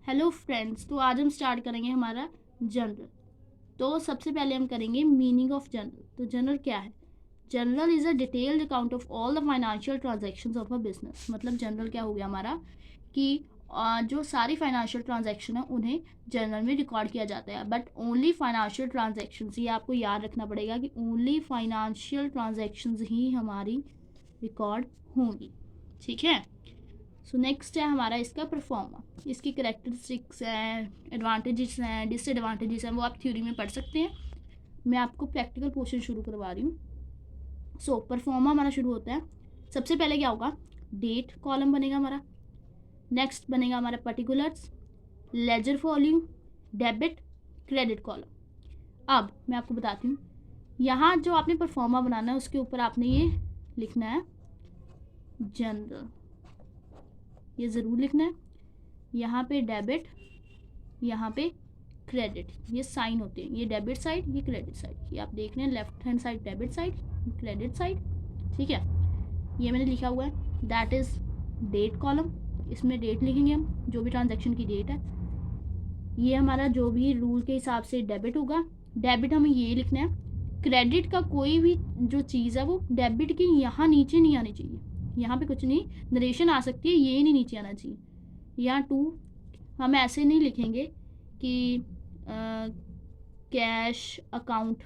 Hello friends, तो आज हम स्टार्ट करेंगे हमारा जनरल। तो सबसे पहले हम करेंगे मीनिंग ऑफ जनरल। तो जनरल क्या है? General is a detailed account of all the financial transactions of a business. मतलब जनरल क्या हो गया हमारा कि जो सारी फाइनेंशियल ट्रांजैक्शन है उन्हें जर्नल में रिकॉर्ड किया जाता है। बट ओनली फाइनेंशियल ट्रांजैक्शंस, ये आपको याद रखना पड़ेगा कि ओनली फाइनेंशियल ट्रांजैक्शंस ही हमारी रिकॉर्ड होंगी। ठीक है। सो नेक्स्ट है हमारा इसका परफॉर्मा। इसकी करेक्टरिस्टिक्स हैं, एडवांटेजेस हैं, डिसएडवांटेजेस हैं, वो आप थ्योरी में पढ़ सकते हैं। मैं आपको प्रैक्टिकल पोर्शन शुरू करवा रही हूँ। सो परफॉर्मा हमारा शुरू होता है। सबसे पहले क्या होगा? डेट कॉलम बनेगा हमारा। नेक्स्ट बनेगा हमारा particulars, ledger volume, debit, credit column. अब मैं आपको बताती हूँ, यहाँ जो आपने परफॉर्मा बनाना है उसके ऊपर आपने ये लिखना है जनरल, ये ज़रूर लिखना है। यहाँ पे डेबिट, यहाँ पे क्रेडिट, ये साइन होते हैं, ये डेबिट साइड, ये क्रेडिट साइड। ये आप देख रहे हैं, left hand side debit side, credit side. ठीक है, ये मैंने लिखा हुआ है। दैट इज़ डेट कॉलम, इसमें डेट लिखेंगे हम, जो भी ट्रांजैक्शन की डेट है। ये हमारा जो भी रूल के हिसाब से डेबिट होगा। डेबिट हमें ये लिखना है। क्रेडिट का कोई भी जो चीज़ है वो डेबिट के यहाँ नीचे नहीं आनी चाहिए। यहाँ पे कुछ नहीं, नरेशन आ सकती है, ये नहीं नीचे आना चाहिए। यहाँ टू हम ऐसे नहीं लिखेंगे कि कैश अकाउंट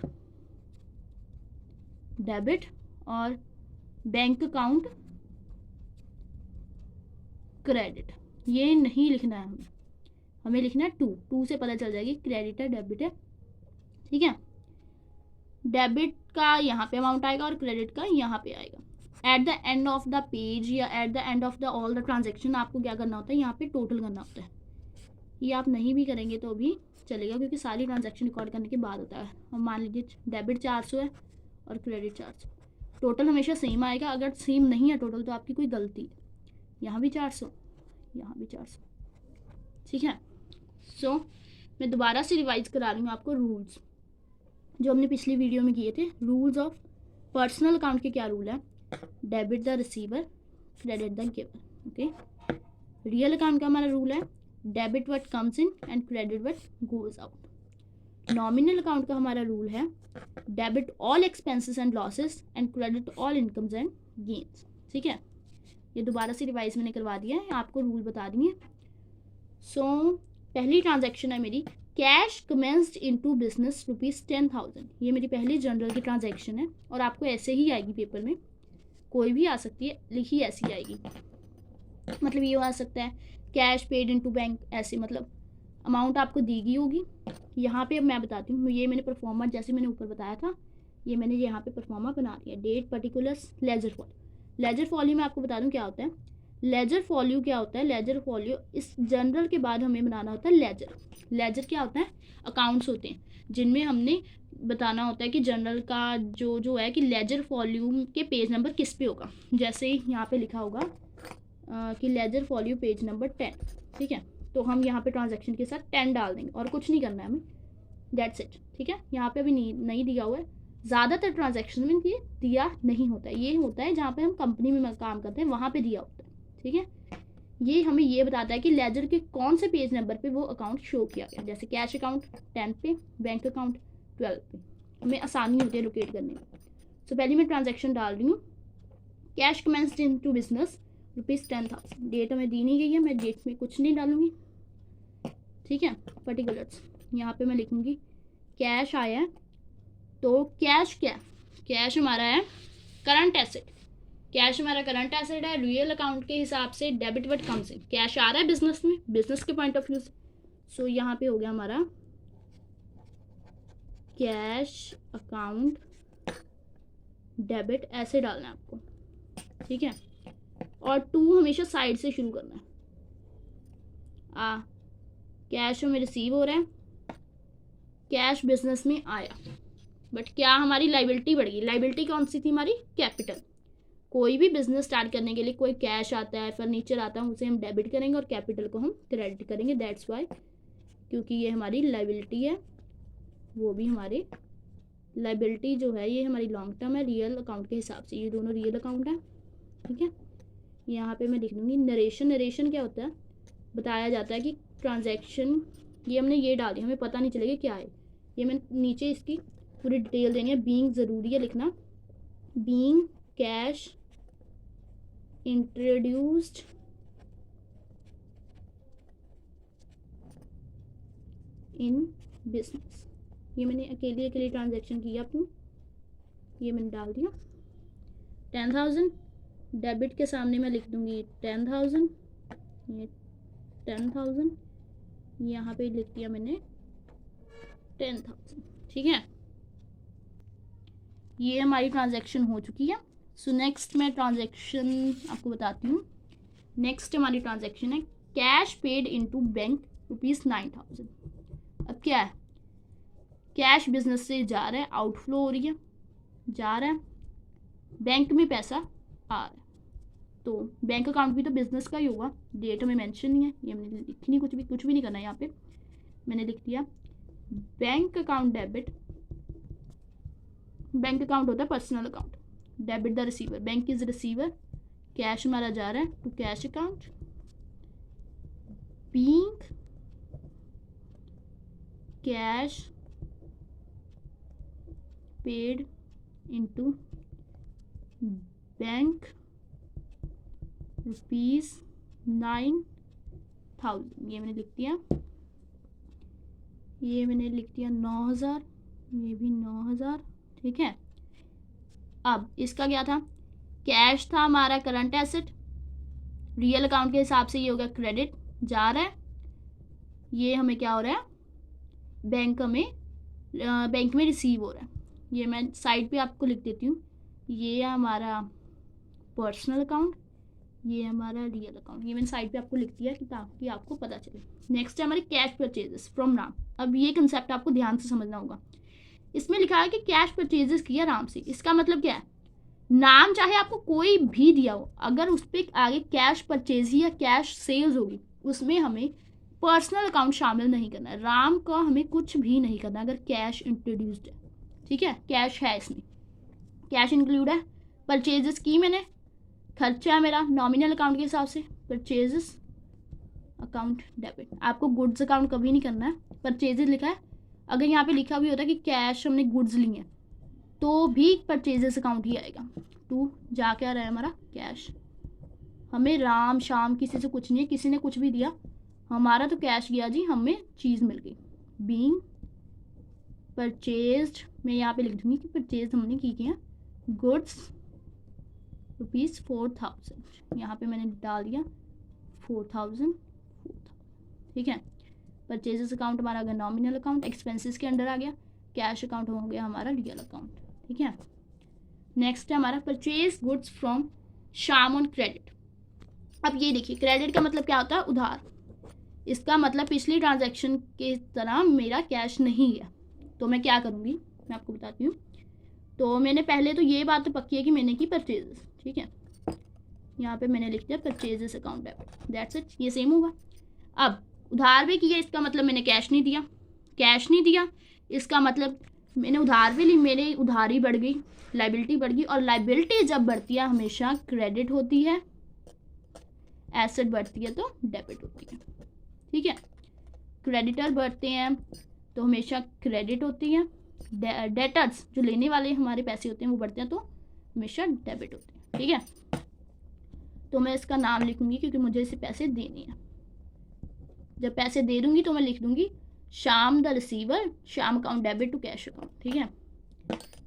डेबिट और बैंक अकाउंट क्रेडिट, ये नहीं लिखना है हमें। हमें लिखना है टू से पता चल जाएगी क्रेडिट है डेबिट है। ठीक है, डेबिट का यहाँ पे अमाउंट आएगा और क्रेडिट का यहाँ पे आएगा। At the end of the page या at the end of the all the transaction आपको क्या करना होता है? यहाँ पे टोटल करना होता है। ये आप नहीं भी करेंगे तो भी चलेगा, क्योंकि सारी ट्रांजैक्शन रिकॉर्ड करने के बाद होता है। अब मान लीजिए डेबिट 400 है और क्रेडिट 400, टोटल हमेशा सेम आएगा। अगर सेम नहीं है टोटल तो आपकी कोई गलती है। यहाँ भी 400, यहाँ भी 400। ठीक है। सो मैं दोबारा से रिवाइज करा रही हूँ आपको रूल्स जो हमने पिछली वीडियो में किए थे। रूल्स ऑफ पर्सनल अकाउंट के क्या रूल है? Debit the receiver, credit the giver. Okay. Real account का हमारा रूल है debit what comes in and credit what goes out. Nominal account का हमारा रूल है debit all expenses and losses and credit all incomes and gains. ठीक है, ये दोबारा से रिवाइज मैंने करवा दिया है, आपको रूल बता दिए। सो पहली ट्रांजैक्शन है मेरी कैश कमेंस्ड इनटू बिजनेस ₹10,000। ये मेरी पहली जनरल की ट्रांजैक्शन है और आपको ऐसे ही आएगी, पेपर में कोई भी आ सकती है, लिखी ऐसी आएगी। मतलब ये आ सकता है कैश पेड इनटू बैंक, ऐसे मतलब अमाउंट आपको दी गई होगी। यहाँ पे अब मैं बताती हूँ, ये मैंने परफॉर्मा जैसे मैंने ऊपर बताया था, ये मैंने यहाँ पे परफॉर्मा बना दिया। Date, particulars, ledger folio. Ledger folio में आपको बता दूँ क्या होता है। लेजर फॉल्यू क्या होता है? लेजर फॉल्यू इस जनरल के बाद हमें बनाना होता है लेजर। लेजर क्या होता है? अकाउंट्स होते हैं जिनमें हमने बताना होता है कि जनरल का जो है कि लेजर वॉल्यूम के पेज नंबर किस पे होगा। जैसे यहाँ पे लिखा होगा कि लेजर वॉल्यू पेज नंबर 10। ठीक है, तो हम यहाँ पे ट्रांजैक्शन के साथ 10 डाल देंगे और कुछ नहीं करना है हमें, दैट्स इट। ठीक है, यहाँ पे अभी नहीं दिया हुआ है। ज़्यादातर ट्रांजैक्शन में ये दिया नहीं होता है, ये होता है जहाँ पे हम कंपनी में काम करते हैं वहाँ पे दिया होता है। ठीक है, ये हमें ये बताता है कि लेजर के कौन से पेज नंबर पे वो अकाउंट शो किया गया। जैसे कैश अकाउंट 10 पे, बैंक अकाउंट 12 पे, हमें आसानी होती है लोकेट करने में। सो पहले मैं ट्रांजैक्शन डाल रही हूँ, cash commenced into business ₹10,000। Date हमें दी नहीं गई है, मैं डेट में कुछ नहीं डालूंगी। ठीक है, पर्टिकुलर्स यहाँ पे मैं लिखूंगी कैश आया है, तो कैश क्या? कैश हमारा है करंट एसेट। कैश हमारा करंट एसेट है। रियल अकाउंट के हिसाब से debit what comes in, cash आ रहा है बिजनेस में, बिजनेस के पॉइंट ऑफ व्यू से। सो यहाँ पे हो गया हमारा कैश अकाउंट डेबिट, ऐसे डालना है आपको। ठीक है, और टू हमेशा साइड से शुरू करना है। कैश हमें रिसीव हो रहा है, कैश बिजनेस में आया, बट क्या हमारी लाइबिलिटी बढ़ गई। लाइबिलिटी कौन सी थी हमारी? कैपिटल। कोई भी बिजनेस स्टार्ट करने के लिए कोई कैश आता है, फर्नीचर आता है, उसे हम डेबिट करेंगे और कैपिटल को हम क्रेडिट करेंगे। दैट्स वाई, क्योंकि ये हमारी लाइबिलिटी है, वो भी हमारी लाइबिलिटी जो है ये हमारी लॉन्ग टर्म है रियल अकाउंट के हिसाब से। ये दोनों रियल अकाउंट है। ठीक है, यहाँ पे मैं लिख दूँगी नरेशन। नरेशन क्या होता है? बताया जाता है कि ट्रांजैक्शन, ये हमने ये डाल दिया, हमें पता नहीं चलेगा क्या है। ये मैंने नीचे इसकी पूरी डिटेल देनी है। बीइंग ज़रूरी है लिखना, being cash introduced in business. ये मैंने अकेले अकेले ट्रांजैक्शन किया अपनी, ये मैंने डाल दिया 10,000। डेबिट के सामने मैं लिख दूंगी 10,000, ये 10,000, यहाँ पे लिख दिया मैंने 10,000। ठीक है, ये हमारी ट्रांजैक्शन हो चुकी है। सो नेक्स्ट मैं ट्रांजैक्शन आपको बताती हूँ। नेक्स्ट हमारी ट्रांजैक्शन है कैश पेड इनटू बैंक ₹9,000। अब क्या है, कैश बिजनेस से जा रहा है, आउटफ्लो हो रही है, जा रहा है, बैंक में पैसा आ रहा है, तो बैंक अकाउंट भी तो बिजनेस का ही होगा। डेट में मेंशन नहीं है, ये मैंने लिखी नहीं, कुछ भी नहीं करना है। यहाँ पे मैंने लिख दिया bank account debit. Bank account होता है personal account, debit the receiver, bank is receiver, cash हमारा जा रहा है to cash account, being cash paid into bank ₹9,000। ये मैंने लिख दिया, ये मैंने लिख दिया 9,000, ये भी 9,000। ठीक है, अब इसका क्या था, कैश था हमारा करंट एसेट, रियल अकाउंट के हिसाब से ये हो गया क्रेडिट, जा रहा है, ये हमें क्या हो रहा है, बैंक में रिसीव हो रहा है। ये मैं साइड पे आपको लिख देती हूँ, ये हमारा पर्सनल अकाउंट, ये हमारा रियल अकाउंट, ये मैंने साइड पे आपको लिख दिया कि ताकि आपको पता चले। नेक्स्ट है हमारे कैश परचेजेस फ्रॉम राम। अब ये कंसेप्ट आपको ध्यान से समझना होगा। इसमें लिखा है कि कैश परचेजेस किया राम से, इसका मतलब क्या है, नाम चाहे आपको कोई भी दिया हो, अगर उस पर आगे कैश परचेज या कैश सेल्स होगी, उसमें हमें पर्सनल अकाउंट शामिल नहीं करना है। राम का हमें कुछ भी नहीं करना अगर कैश इंट्रोड्यूस्ड है। ठीक है, कैश है, इसमें कैश इंक्लूड है। परचेजेस की मैंने, खर्चा है मेरा नॉमिनल अकाउंट के हिसाब से, परचेजेस अकाउंट डेबिट। आपको गुड्स अकाउंट कभी नहीं करना है, परचेजेस लिखा है। अगर यहाँ पे लिखा भी होता है कि कैश हमने गुड्स ली हैं, तो भी परचेजेस अकाउंट ही आएगा। टू जा क्या रहा है हमारा कैश, हमें राम शाम किसी से कुछ नहीं है, किसी ने कुछ भी दिया, हमारा तो कैश गया जी, हमें चीज़ मिल गई। बीइंग परचेज्ड, मैं यहाँ पे लिख दूँगी कि परचेज हमने की है गुड्स ₹4,000, यहाँ पे मैंने डाल दिया 4,000। ठीक है, परचेजेस अकाउंट हमारा अगर नॉमिनल अकाउंट, एक्सपेंसेस के अंडर आ गया, कैश अकाउंट हो गया हमारा रियल अकाउंट। ठीक है, नेक्स्ट है हमारा purchase goods from Shyam on credit. अब ये देखिए, क्रेडिट का मतलब क्या होता है, उधार। इसका मतलब पिछली ट्रांजैक्शन के तरह मेरा कैश नहीं है, तो मैं क्या करूँगी, मैं आपको बताती हूँ। तो मैंने पहले तो ये बात तो पक्की है कि मैंने की परचेजेस। ठीक है, यहाँ पे मैंने लिख दिया purchases account debit, that's it, ये सेम होगा। अब उधार भी किया, इसका मतलब मैंने कैश नहीं दिया, कैश नहीं दिया इसका मतलब मैंने उधार भी ली, मेरी उधारी बढ़ गई, लाइबिलिटी बढ़ गई, और लाइबिलिटी जब बढ़ती है हमेशा क्रेडिट होती है, एसेट बढ़ती है तो डेबिट होती है। ठीक है, क्रेडिटर बढ़ते हैं तो हमेशा क्रेडिट होती है, डेटर्स जो लेने वाले हमारे पैसे होते हैं वो बढ़ते हैं तो हमेशा डेबिट होते हैं। ठीक है, तो मैं इसका नाम लिखूंगी क्योंकि मुझे इसे पैसे देने हैं। जब पैसे दे दूंगी तो मैं लिख दूंगी Shyam the receiver, Shyam account debit to cash account. ठीक है,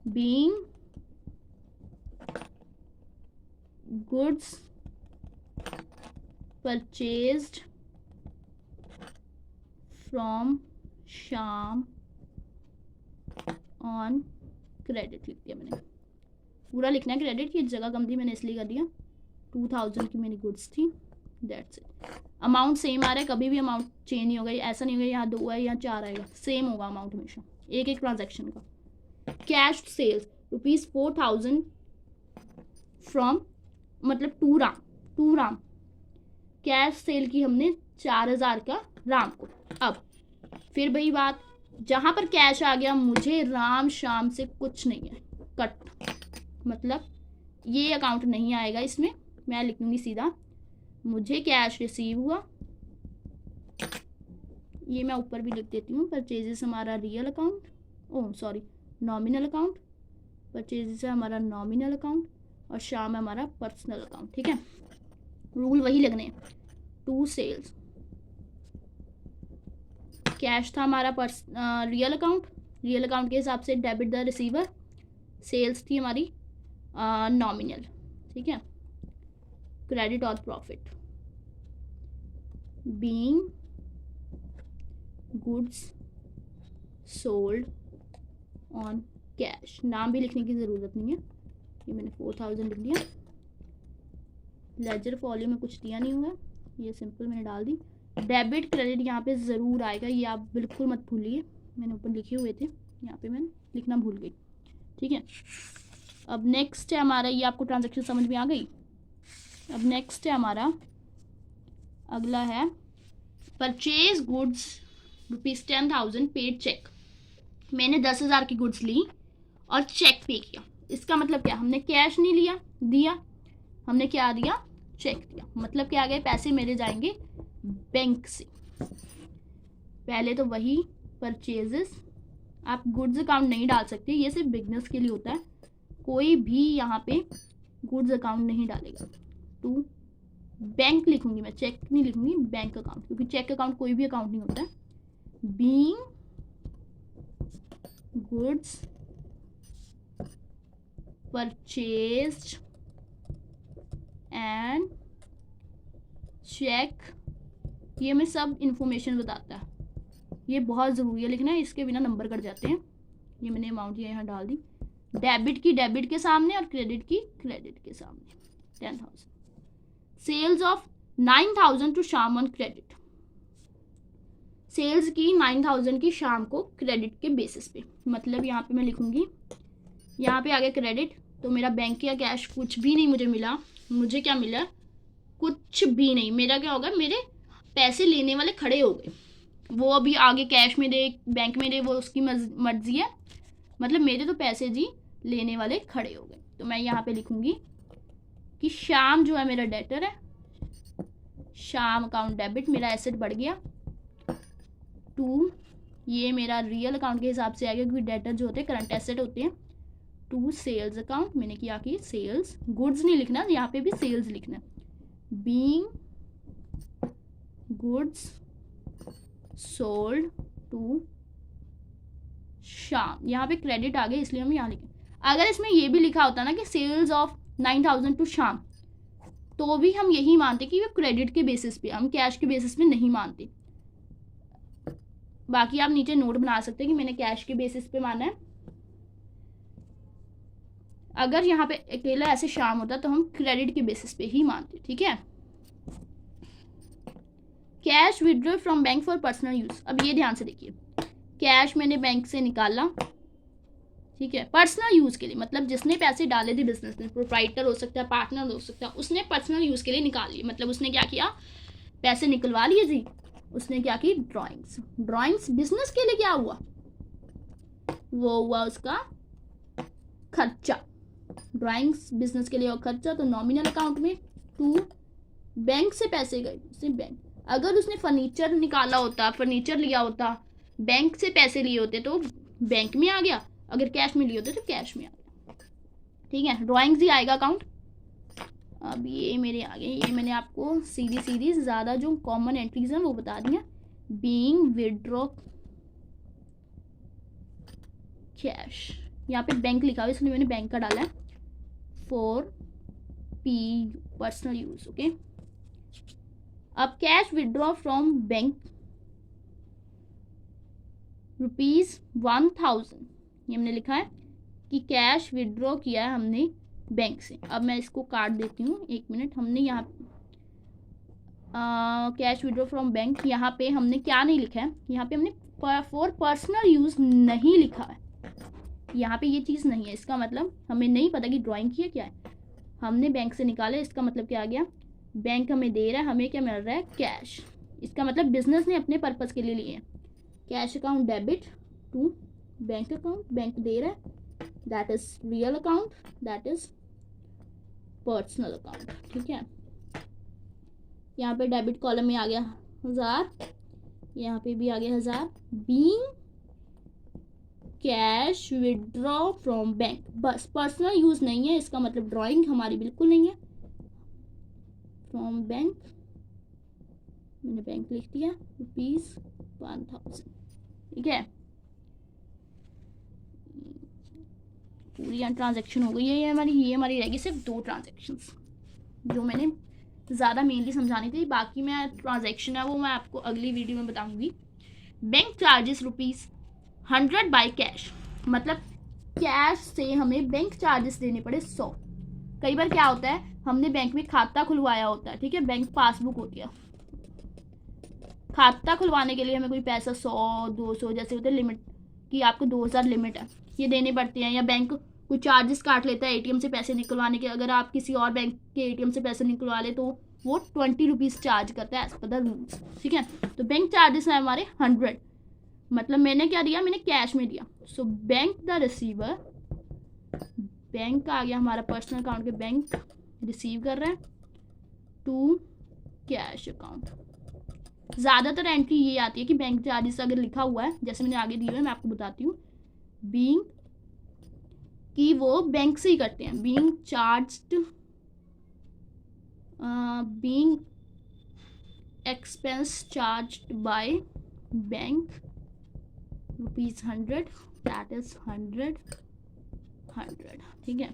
being goods purchased from Shyam on credit, लिख दिया मैंने, पूरा लिखना है क्रेडिट की जगह कम थी मैंने इसलिए कर दिया। 2,000 की मेरी गुड्स थी, दैट्स इट। अमाउंट सेम आ रहा है, कभी भी अमाउंट चेंज नहीं होगा, ऐसा नहीं होगा यहाँ 2 है या 4 आएगा, सेम होगा अमाउंट हमेशा एक एक ट्रांजैक्शन का। कैश सेल्स ₹4,000 फ्रॉम मतलब टू राम, कैश सेल की हमने 4,000 का राम को। अब फिर वही बात, जहाँ पर कैश आ गया मुझे राम शाम से कुछ नहीं है, कट, मतलब ये अकाउंट नहीं आएगा इसमें। मैं लिख दूँगी सीधा मुझे कैश रिसीव हुआ ये मैं ऊपर भी लिख देती हूँ। परचेजेस हमारा real account, oh sorry nominal account, purchases है हमारा नॉमिनल अकाउंट, और शाम है हमारा पर्सनल अकाउंट। ठीक है, रूल वही लगने हैं। टू सेल्स, कैश था हमारा रियल अकाउंट, रियल अकाउंट के हिसाब से डेबिट द रिसीवर, सेल्स थी हमारी नॉमिनल। ठीक है, क्रेडिट और profit, being goods sold on cash. नाम भी लिखने की ज़रूरत नहीं है, ये मैंने 4000 लिख दिया। लेजर फॉलियो में कुछ दिया नहीं हुआ, ये सिंपल मैंने डाल दी। डेबिट क्रेडिट यहाँ पे ज़रूर आएगा, ये आप बिल्कुल मत भूलिए, मैंने ऊपर लिखे हुए थे, यहाँ पे मैंने लिखना भूल गई। ठीक है, अब नेक्स्ट है हमारा, ये आपको ट्रांजैक्शन समझ में आ गई। अब नेक्स्ट है हमारा अगला है परचेज गुड्स ₹10,000 पेड चेक। मैंने 10,000 की गुड्स ली और चेक पे किया। इसका मतलब क्या, हमने कैश नहीं लिया दिया, हमने क्या दिया, चेक दिया। मतलब क्या आ गया, पैसे मेरे जाएंगे बैंक से। पहले तो वही परचेजेस, आप गुड्स अकाउंट नहीं डाल सकते, ये सिर्फ बिजनेस के लिए होता है, कोई भी यहाँ पे गुड्स अकाउंट नहीं डालेगा। टू बैंक लिखूंगी मैं, चेक नहीं लिखूंगी, बैंक अकाउंट, क्योंकि चेक अकाउंट कोई भी अकाउंट नहीं होता है। Being goods purchased and cheque, ये में सब इंफॉर्मेशन बताता है, ये बहुत ज़रूरी है लिखना है, इसके बिना नंबर कट जाते हैं। ये मैंने अमाउंट यहाँ डाल दी, डेबिट की डेबिट के सामने और क्रेडिट की क्रेडिट के सामने। 10,000 सेल्स ऑफ 9,000 टू शाम ऑन क्रेडिट, सेल्स की 9,000 की शाम को क्रेडिट के बेसिस पे। मतलब यहाँ पे मैं लिखूंगी, यहाँ पे आगे क्रेडिट, तो मेरा बैंक या कैश कुछ भी नहीं मुझे मिला। मुझे क्या मिला, कुछ भी नहीं। मेरा क्या होगा, मेरे पैसे लेने वाले खड़े हो गए, वो अभी आगे कैश में दे बैंक में दे वो उसकी मर्जी है, मतलब मेरे तो पैसे जी लेने वाले खड़े हो गए। तो मैं यहाँ पे लिखूंगी कि शाम जो है मेरा डेटर है, शाम अकाउंट डेबिट, मेरा एसेट बढ़ गया। टू, ये मेरा रियल अकाउंट के हिसाब से आएगा, क्योंकि डेटर जो होते हैं करंट एसेट होते हैं। टू सेल्स अकाउंट, मैंने किया कि सेल्स, गुड्स नहीं लिखना, यहाँ पे भी सेल्स लिखना है। बीइंग गुड्स सोल्ड टू शाम, यहाँ पे क्रेडिट आ गया इसलिए हम यहाँ लिखे। अगर इसमें ये भी लिखा होता ना कि सेल्स ऑफ 9,000 टू शाम, तो भी हम यही मानते कि वो क्रेडिट के बेसिस पे, हम कैश के बेसिस पे नहीं मानते। बाकी आप नीचे नोट बना सकते हैं कि मैंने कैश के बेसिस पे माना है। अगर यहाँ पे अकेला ऐसे शाम होता तो हम क्रेडिट के बेसिस पे ही मानते। ठीक है, cash withdraw from bank for personal use. अब ये ध्यान से देखिए, कैश मैंने बैंक से निकाला, ठीक है, पर्सनल यूज के लिए, मतलब जिसने पैसे डाले थे बिजनेस में, प्रोप्राइटर हो सकता है, पार्टनर हो सकता है, उसने पर्सनल यूज के लिए निकाल लिए। मतलब उसने क्या किया, पैसे निकलवा लिए जी, उसने क्या की, ड्राइंग्स। ड्राइंग्स बिजनेस के लिए क्या हुआ, वो हुआ उसका खर्चा। ड्राइंग्स बिजनेस के लिए और खर्चा, तो नॉमिनल अकाउंट में। टू, बैंक से पैसे गए, उसने बैंक, अगर उसने फर्नीचर निकाला होता, फर्नीचर लिया होता, बैंक से पैसे लिए होते तो बैंक में आ गया, अगर कैश में लिए होते तो कैश में आ गया। ठीक है, ड्राइंग्स ही आएगा अकाउंट। अब ये मेरे आ गए, ये मैंने आपको सीधी ज़्यादा जो कॉमन एंट्रीज हैं वो बता दी हैं। बीइंग विड्रॉ कैश, यहाँ पे बैंक लिखा हुआ इसलिए मैंने बैंक का डाला है। For P personal use, okay. अब कैश विड्रॉ फ्रॉम बैंक ₹1,000, ये हमने लिखा है कि कैश विड्रॉ किया है हमने बैंक से। अब मैं इसको काट देती हूँ, 1 मिनट। हमने यहाँ कैश विड्रॉ फ्रॉम बैंक, यहाँ पे हमने क्या नहीं लिखा है, यहाँ पे हमने फॉर पर्सनल यूज नहीं लिखा है, यहाँ पे ये चीज़ नहीं है। इसका मतलब हमें नहीं पता कि ड्राइंग की है क्या है, हमने बैंक से निकाला, इसका मतलब क्या आ गया, बैंक हमें दे रहा है, हमें क्या मिल रहा है, कैश। इसका मतलब बिजनेस ने अपने पर्पस के लिए लिए हैं। Cash account debit to bank account, bank दे रहा है, that is real account, that is personal account. ठीक है, यहाँ पे डेबिट कॉलम में आ गया 1000, यहाँ पे भी आ गया 1000। Being cash withdraw from bank, बस पर्सनल यूज नहीं है, इसका मतलब ड्राइंग हमारी बिल्कुल नहीं है। फ्रॉम बैंक, मैंने बैंक लिख दिया, ₹1000, ठीक है। पूरी ट्रांजैक्शन हो गई है। ये हमारी रहेगी सिर्फ 2 ट्रांजैक्शंस जो मैंने ज़्यादा मेनली समझानी थी। बाकी मैं ट्रांजैक्शन है वो मैं आपको अगली वीडियो में बताऊंगी। बैंक चार्जेस ₹100 बाय कैश, मतलब कैश से हमें बैंक चार्जेस देने पड़े 100। कई बार क्या होता है, हमने बैंक में खाता खुलवाया होता है, ठीक है, बैंक पासबुक होती है, खाता खुलवाने के लिए हमें कोई पैसा 100-200 जैसे होते हैं लिमिट कि आपको 2000 लिमिट है, ये देने पड़ते हैं। या बैंक कोई चार्जेस काट लेता है एटीएम से पैसे निकलवाने के, अगर आप किसी और बैंक के एटीएम से पैसे निकलवा ले तो वो ₹20 चार्ज करता है एज पर द रूल्स, ठीक है। तो बैंक चार्जेस है हमारे 100, मतलब मैंने क्या दिया, मैंने कैश में दिया। So bank the receiver, bank आ गया हमारा पर्सनल अकाउंट के, बैंक रिसीव कर रहे हैं टू कैश अकाउंट। ज़्यादातर एंट्री ये आती है कि बैंक चार्जेस अगर लिखा हुआ है, जैसे मैंने आगे दिया है, मैं आपको बताती हूँ। बीइंग कि वो बैंक से ही करते हैं, being charged, being expense charged by bank ₹100, that is 100, ठीक है।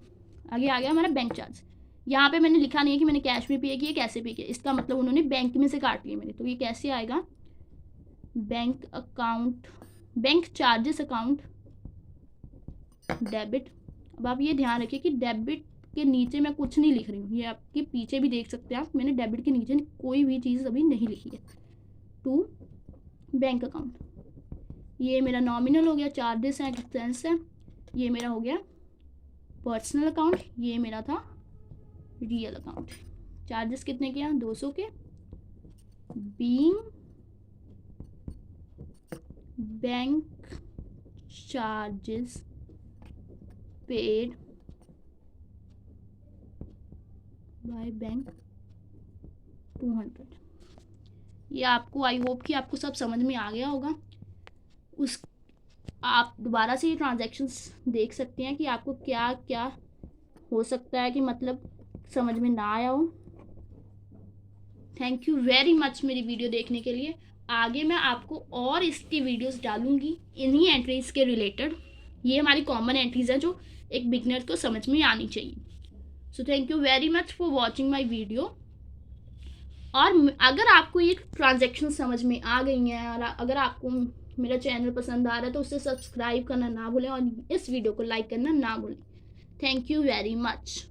आगे आ गया हमारा बैंक चार्ज। यहाँ पे मैंने लिखा नहीं है कि मैंने कैश में पे किया, कैसे पे किया, इसका मतलब उन्होंने बैंक में से काट लिया मेरे। तो ये कैसे आएगा, bank account, bank charges account debit. अब आप ये ध्यान रखिए कि डेबिट के नीचे मैं कुछ नहीं लिख रही हूँ, ये आपके पीछे भी देख सकते हैं आप, मैंने डेबिट के नीचे कोई भी चीज़ अभी नहीं लिखी है। टू बैंक अकाउंट, ये मेरा नॉमिनल हो गया, चार्जेस हैं, एक्सपेंस है, ये मेरा हो गया पर्सनल अकाउंट, ये मेरा था रियल अकाउंट। चार्जेस कितने के हैं, 200 के। Being bank charges paid by bank 200। ये आपको, आई होप कि आपको सब समझ में आ गया होगा। उस आप दोबारा से ये ट्रांजैक्शंस देख सकते हैं कि आपको क्या क्या हो सकता है कि मतलब समझ में ना आया हो। थैंक यू वेरी मच मेरी वीडियो देखने के लिए। आगे मैं आपको और इसकी वीडियोस डालूंगी इन्हीं एंट्रीज के रिलेटेड। ये हमारी कॉमन एंट्रीज हैं जो एक बिगनर को समझ में आनी चाहिए। So thank you very much for watching my video. और अगर आपको ये ट्रांजैक्शन समझ में आ गई हैं और अगर आपको मेरा चैनल पसंद आ रहा है तो उसे सब्सक्राइब करना ना भूलें और इस वीडियो को लाइक करना ना भूलें। Thank you very much.